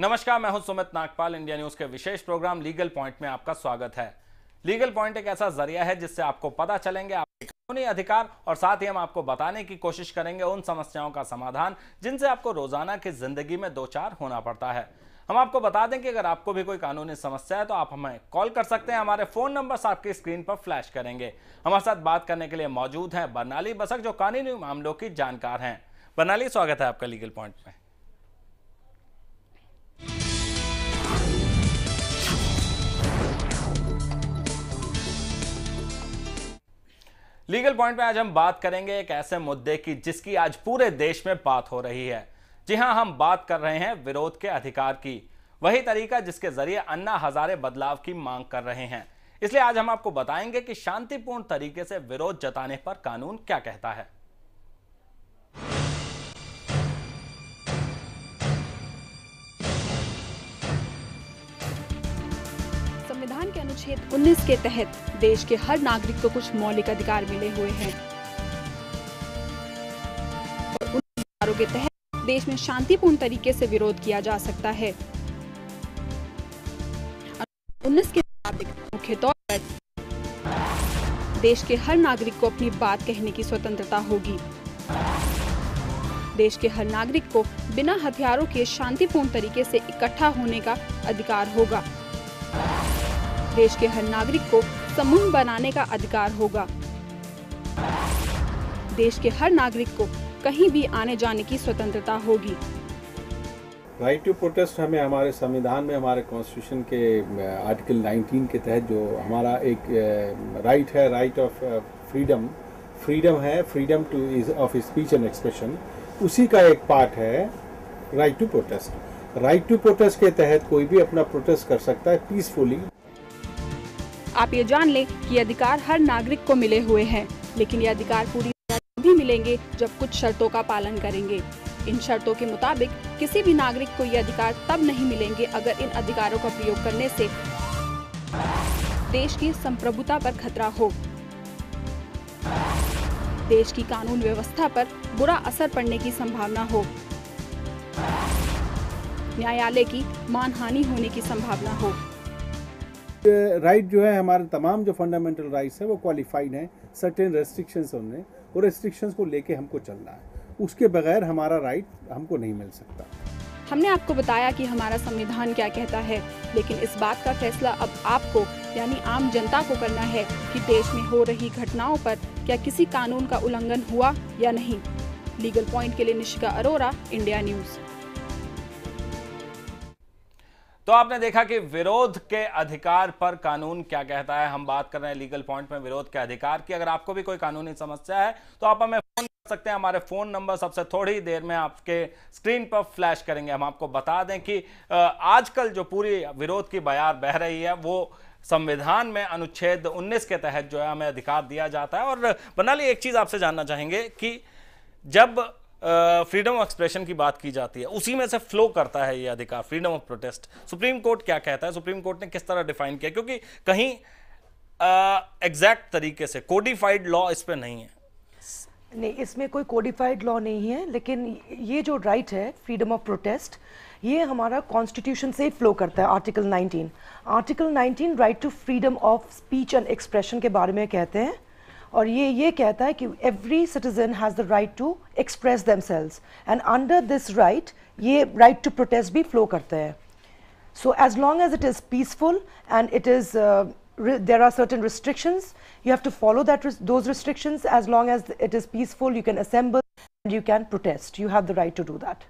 नमस्कार, मैं हूं सुमित नागपाल। इंडिया न्यूज के विशेष प्रोग्राम लीगल पॉइंट में आपका स्वागत है। लीगल पॉइंट एक ऐसा जरिया है जिससे आपको पता चलेंगे आपके कानूनी अधिकार और साथ ही हम आपको बताने की कोशिश करेंगे उन समस्याओं का समाधान जिनसे आपको रोजाना की जिंदगी में दो चार होना पड़ता है। हम आपको बता दें कि अगर आपको भी कोई कानूनी समस्या है तो आप हमें कॉल कर सकते हैं। हमारे फोन नंबर्स आपकी स्क्रीन पर फ्लैश करेंगे। हमारे साथ बात करने के लिए मौजूद हैं बर्नाली बसक, जो कानूनी मामलों की जानकार हैं। बर्नाली, स्वागत है आपका लीगल पॉइंट में। लीगल पॉइंट में आज हम बात करेंगे एक ऐसे मुद्दे की जिसकी आज पूरे देश में बात हो रही है। जी हां, हम बात कर रहे हैं विरोध के अधिकार की, वही तरीका जिसके जरिए अन्ना हजारे बदलाव की मांग कर रहे हैं। इसलिए आज हम आपको बताएंगे कि शांतिपूर्ण तरीके से विरोध जताने पर कानून क्या कहता है। संविधान के अनुच्छेद 19 के तहत देश के हर नागरिक को कुछ मौलिक अधिकार मिले हुए हैं और उन अधिकारों के तहत देश में शांतिपूर्ण तरीके से विरोध किया जा सकता है। 19 के मुताबिक मुख्य तौर पर देश के हर नागरिक को अपनी बात कहने की स्वतंत्रता होगी। देश के हर नागरिक को बिना हथियारों के शांतिपूर्ण तरीके से इकट्ठा होने का अधिकार होगा। देश के हर नागरिक को समूह बनाने का अधिकार होगा। देश के हर नागरिक को कहीं भी आने जाने की स्वतंत्रता होगी। राइट टू प्रोटेस्ट हमें हमारे संविधान में, हमारे कॉन्स्टिट्यूशन के आर्टिकल 19 के तहत जो हमारा एक राइट है, राइट ऑफ फ्रीडम है, freedom to of speech and expression, उसी का एक पार्ट है right to protest. Right to protest के तहत कोई भी अपना प्रोटेस्ट कर सकता है पीसफुली। आप ये जान लें कि अधिकार हर नागरिक को मिले हुए हैं, लेकिन ये अधिकार पूरी तरह तभी मिलेंगे जब कुछ शर्तों का पालन करेंगे। इन शर्तों के मुताबिक किसी भी नागरिक को ये अधिकार तब नहीं मिलेंगे अगर इन अधिकारों का प्रयोग करने से देश की संप्रभुता पर खतरा हो, देश की कानून व्यवस्था पर बुरा असर पड़ने की संभावना हो, न्यायालय की मानहानि होने की संभावना हो। राइट जो है, हमारे तमाम जो फंडामेंटल राइट्स है वो क्वालिफाइड हैं, सर्टेन रेस्ट्रिक्शंस उनमें, और रेस्ट्रिक्शंस को लेके हमको चलना है। उसके बगैर हमारा राइट हमको नहीं मिल सकता। हमने आपको बताया कि हमारा संविधान क्या कहता है, लेकिन इस बात का फैसला अब आपको यानी आम जनता को करना है कि देश में हो रही घटनाओं पर क्या किसी कानून का उल्लंघन हुआ या नहीं। लीगल पॉइंट के लिए निशिका अरोरा, इंडिया न्यूज। तो आपने देखा कि विरोध के अधिकार पर कानून क्या कहता है। हम बात कर रहे हैं लीगल पॉइंट में विरोध के अधिकार की। अगर आपको भी कोई कानूनी समस्या है तो आप हमें फोन कर सकते हैं। हमारे फोन नंबर सबसे थोड़ी देर में आपके स्क्रीन पर फ्लैश करेंगे। हम आपको बता दें कि आजकल जो पूरी विरोध की बयार बह रही है वो संविधान में अनुच्छेद 19 के तहत जो है हमें अधिकार दिया जाता है। और बर्नाली, एक चीज आपसे जानना चाहेंगे कि जब फ्रीडम ऑफ एक्सप्रेशन की बात की जाती है, उसी में से फ्लो करता है ये अधिकार, freedom of protest. Supreme court क्या कहता है, सुप्रीम कोर्ट ने किस तरह डिफाइन किया, क्योंकि कहीं एग्जैक्ट तरीके से कोडिफाइड लॉ इस पे नहीं है। नहीं, इसमें कोई कोडिफाइड लॉ नहीं है, लेकिन ये जो राइट है फ्रीडम ऑफ प्रोटेस्ट, ये हमारा कॉन्स्टिट्यूशन से फ्लो करता है। Article 19 right to freedom of speech and expression के बारे में कहते हैं, और ये कहता है कि every citizen has the right to express themselves, and under this right ये राइट टू प्रोटेस्ट भी फ्लो करते हैं। So as long as it is peaceful and it is there are certain restrictions, you have to follow those restrictions. As long as it is peaceful, you can assemble and you can protest. You have the right to do that.